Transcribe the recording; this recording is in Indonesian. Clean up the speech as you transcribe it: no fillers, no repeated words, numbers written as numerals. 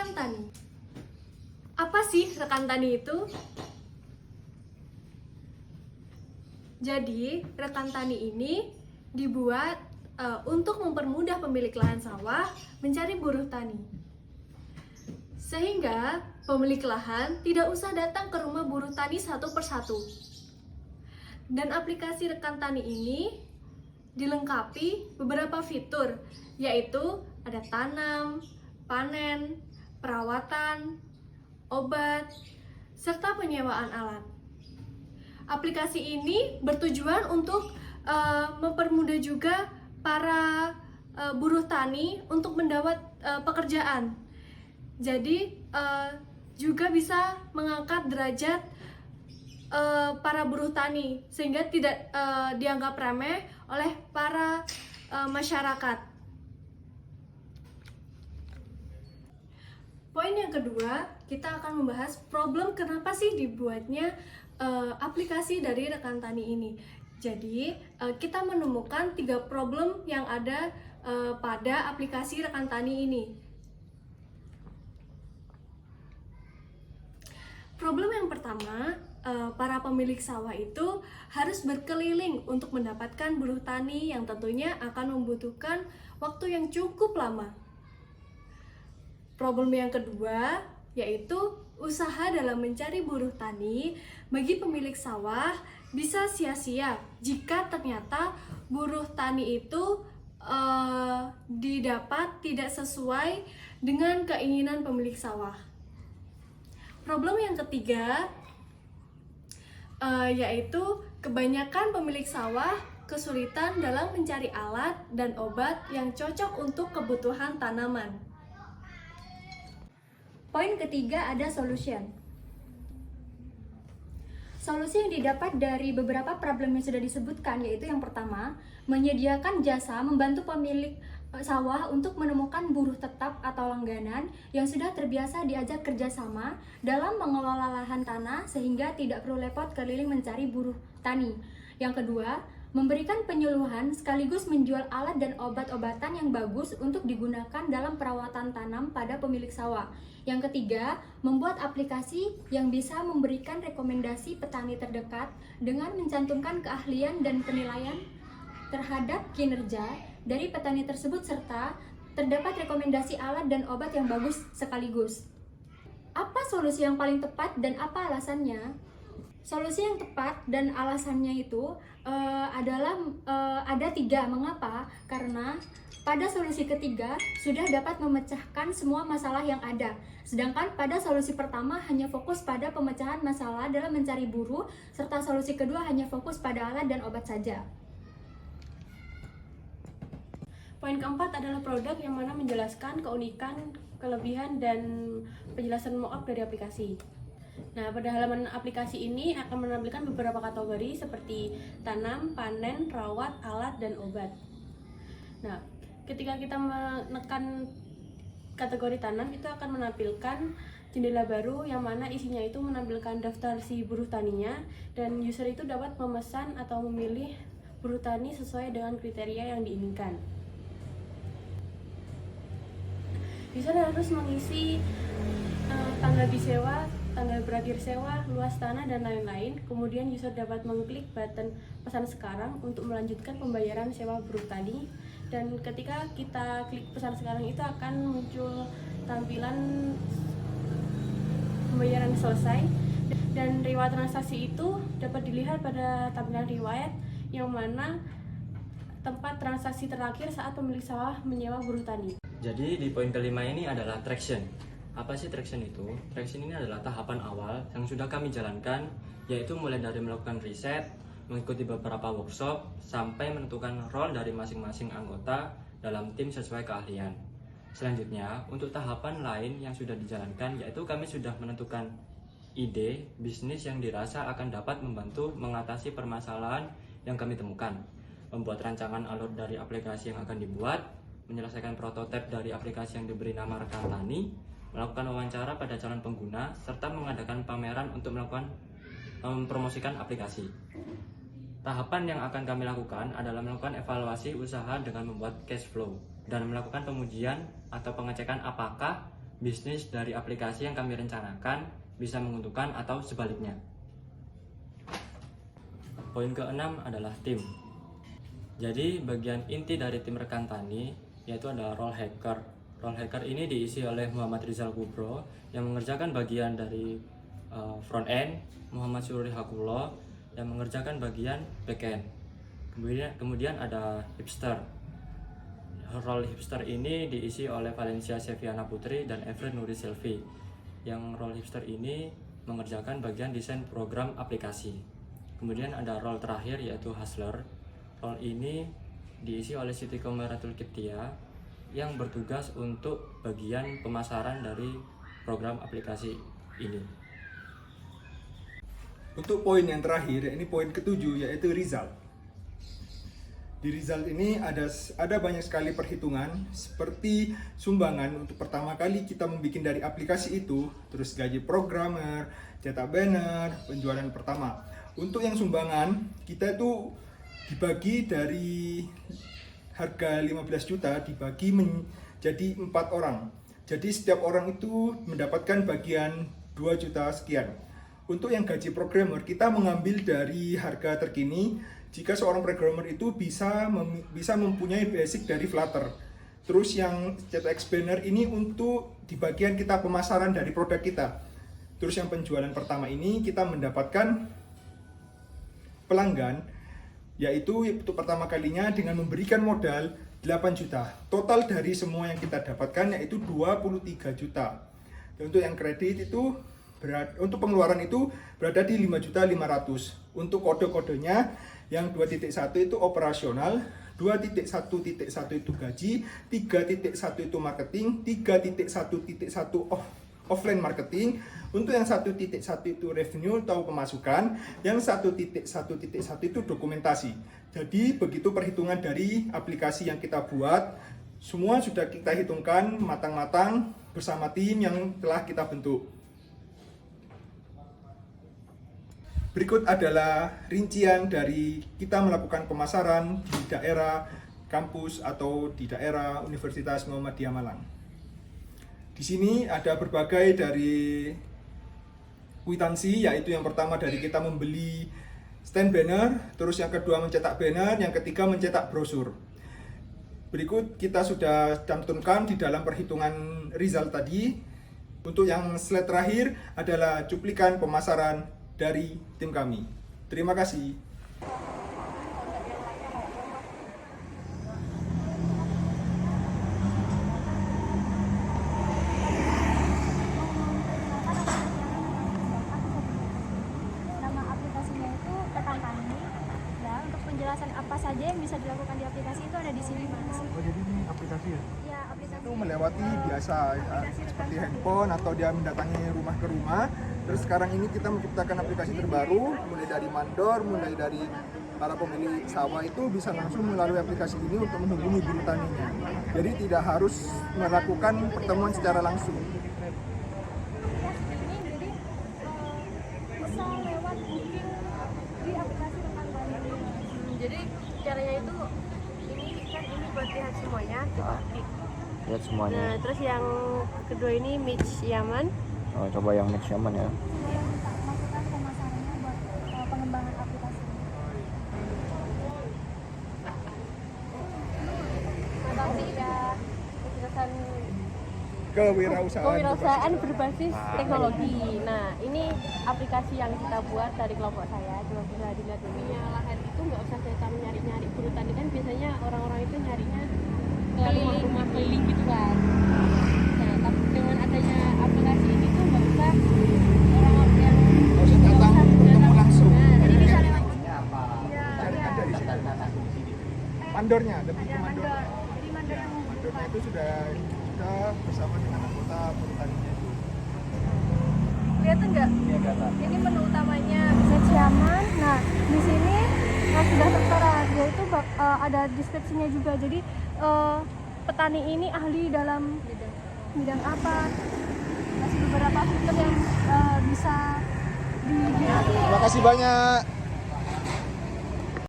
Rekan tani. Apa sih rekan tani itu? Jadi, rekan tani ini dibuat untuk mempermudah pemilik lahan sawah mencari buruh tani. Sehingga pemilik lahan tidak usah datang ke rumah buruh tani satu persatu. Dan aplikasi rekan tani ini dilengkapi beberapa fitur, yaitu ada tanam, panen, perawatan, obat, serta penyewaan alat. Aplikasi ini bertujuan untuk mempermudah juga para buruh tani untuk mendapat pekerjaan. Jadi juga bisa mengangkat derajat para buruh tani sehingga tidak dianggap remeh oleh para masyarakat. Poin yang kedua, kita akan membahas problem kenapa sih dibuatnya aplikasi dari rekan tani ini. Jadi, kita menemukan 3 problem yang ada pada aplikasi rekan tani ini. Problem yang pertama, para pemilik sawah itu harus berkeliling untuk mendapatkan buruh tani yang tentunya akan membutuhkan waktu yang cukup lama. Problem yang kedua, yaitu usaha dalam mencari buruh tani bagi pemilik sawah bisa sia-sia jika ternyata buruh tani itu didapat tidak sesuai dengan keinginan pemilik sawah. Problem yang ketiga, yaitu kebanyakan pemilik sawah kesulitan dalam mencari alat dan obat yang cocok untuk kebutuhan tanaman. Poin ketiga ada solution. Solusi yang didapat dari beberapa problem yang sudah disebutkan yaitu yang pertama, menyediakan jasa membantu pemilik sawah untuk menemukan buruh tetap atau langganan yang sudah terbiasa diajak kerjasama dalam mengelola lahan tanah sehingga tidak perlu repot keliling mencari buruh tani. Yang kedua, memberikan penyuluhan sekaligus menjual alat dan obat-obatan yang bagus untuk digunakan dalam perawatan tanam pada pemilik sawah. Yang ketiga, membuat aplikasi yang bisa memberikan rekomendasi petani terdekat dengan mencantumkan keahlian dan penilaian terhadap kinerja dari petani tersebut serta terdapat rekomendasi alat dan obat yang bagus sekaligus. Apa solusi yang paling tepat dan apa alasannya? Solusi yang tepat dan alasannya itu adalah ada 3. Mengapa? Karena pada solusi ketiga sudah dapat memecahkan semua masalah yang ada. Sedangkan pada solusi pertama hanya fokus pada pemecahan masalah dalam mencari buruh, serta solusi kedua hanya fokus pada alat dan obat saja. Poin keempat adalah produk yang mana menjelaskan keunikan, kelebihan, dan penjelasan mockup dari aplikasi. Nah, pada halaman aplikasi ini akan menampilkan beberapa kategori seperti tanam, panen, rawat, alat, dan obat. Nah, ketika kita menekan kategori tanam, itu akan menampilkan jendela baru yang mana isinya itu menampilkan daftar si buruh taninya, dan user itu dapat memesan atau memilih buruh tani sesuai dengan kriteria yang diinginkan. User harus mengisi tanggal disewa, tanggal berakhir sewa, luas tanah, dan lain-lain. Kemudian user dapat mengklik button pesan sekarang untuk melanjutkan pembayaran sewa buruh tani. Dan ketika kita klik pesan sekarang itu akan muncul tampilan pembayaran selesai. Dan riwayat transaksi itu dapat dilihat pada tampilan riwayat yang mana tempat transaksi terakhir saat pemilik sawah menyewa buruh tani. Jadi di poin kelima ini adalah traction. Apa sih traction itu? Traction ini adalah tahapan awal yang sudah kami jalankan, yaitu mulai dari melakukan riset, mengikuti beberapa workshop, sampai menentukan role dari masing-masing anggota dalam tim sesuai keahlian. Selanjutnya, untuk tahapan lain yang sudah dijalankan, yaitu kami sudah menentukan ide bisnis yang dirasa akan dapat membantu mengatasi permasalahan yang kami temukan, membuat rancangan alur dari aplikasi yang akan dibuat, menyelesaikan prototipe dari aplikasi yang diberi nama rekan tani, melakukan wawancara pada calon pengguna, serta mengadakan pameran untuk mempromosikan aplikasi. Tahapan yang akan kami lakukan adalah melakukan evaluasi usaha dengan membuat cash flow dan melakukan pengujian atau pengecekan apakah bisnis dari aplikasi yang kami rencanakan bisa menguntungkan atau sebaliknya. Poin keenam adalah tim. Jadi bagian inti dari tim rekan tani yaitu adalah role hacker. Role hacker ini diisi oleh Muhammad Rizal Kubro yang mengerjakan bagian dari front end, Muhammad Sururi Hakullah yang mengerjakan bagian back end. Kemudian ada hipster. Role hipster ini diisi oleh Valencia Seviana Putri dan Evelyn Nuri Silvi. Yang role hipster ini mengerjakan bagian desain program aplikasi. Kemudian ada role terakhir yaitu hustler. Role ini diisi oleh Siti Komaratul Kiptia yang bertugas untuk bagian pemasaran dari program aplikasi ini. Untuk poin yang terakhir, ini poin ketujuh yaitu result. Di result ini ada banyak sekali perhitungan seperti sumbangan untuk pertama kali kita membuat dari aplikasi itu, terus gaji programmer, cetak banner, penjualan pertama. Untuk yang sumbangan, kita itu dibagi dari harga 15 juta dibagi menjadi 4 orang. Jadi setiap orang itu mendapatkan bagian 2 juta sekian. Untuk yang gaji programmer, kita mengambil dari harga terkini jika seorang programmer itu bisa mempunyai basic dari Flutter. Terus yang cetak banner ini untuk di bagian kita pemasaran dari produk kita. Terus yang penjualan pertama ini kita mendapatkan pelanggan, yaitu untuk pertama kalinya dengan memberikan modal 8 juta. Total dari semua yang kita dapatkan yaitu 23 juta. Dan untuk yang kredit itu untuk pengeluaran itu berada di 5.500.000. Untuk kode-kodenya yang 2.1 itu operasional, 2.1.1 itu gaji, 3.1 itu marketing, 3.1.1 offline marketing. Untuk yang 1.1 itu revenue atau pemasukan, yang 1.1.1 itu dokumentasi. Jadi begitu perhitungan dari aplikasi yang kita buat, semua sudah kita hitungkan matang-matang bersama tim yang telah kita bentuk. Berikut adalah rincian dari kita melakukan pemasaran di daerah kampus atau di daerah Universitas Muhammadiyah Malang. Di sini ada berbagai dari kwitansi, yaitu yang pertama dari kita membeli stand banner, terus yang kedua mencetak banner, yang ketiga mencetak brosur. Berikut kita sudah cantumkan di dalam perhitungan result tadi. Untuk yang slide terakhir adalah cuplikan pemasaran dari tim kami. Terima kasih. Nama aplikasinya itu Rekan Tani. Ya, untuk penjelasan apa saja yang bisa dilakukan di aplikasi itu ada di sini, Mas. Oh, jadi ini aplikasi ya? Ya, aplikasi Itu melewati biasa ya, seperti handphone atau dia mendatangi rumah ke rumah. Terus sekarang ini kita menciptakan aplikasi terbaru, mulai dari mandor, mulai dari para pemilik sawah itu bisa langsung melalui aplikasi ini untuk menghubungi buruh taninya. Jadi tidak harus melakukan pertemuan secara langsung. ini jadi bisa lewat booking di aplikasi Rekan Tani. Jadi caranya itu ini buat lihat semuanya, coba klik. Lihat semuanya. Nah, terus yang kedua ini Mitch Yaman. Oh, coba yang next Yaman ya. Dia minta masukan pemasarannya buat pengembangan aplikasi. Nah, tiga penjelasan Kewirausahaan berbasis teknologi. Nah, ini aplikasi yang kita buat dari kelompok saya. Coba bisa dilihat punya lahan itu nggak usah kita nyari-nyari buruh tani, kan biasanya orang-orang itu nyarinya ke rumah keliling gitu kan. Nah, tapi dengan adanya aplikasi ini tuh nggak usah orang-orang yang datang bertemu langsung. jadi bisa lewat Jaringan dari sini. Mandornya, ada buku mandor. Jadi mandor yang Mandornya itu sudah bersama dengan anggota buruh taninya itu. Kelihatan nggak? Ini menu utamanya Mitch Yaman. Nah, di sini sudah tertera, yaitu ada deskripsinya juga. Jadi petani ini ahli dalam bidang apa? Masih beberapa fitur yang bisa dilihat. Terima kasih banyak.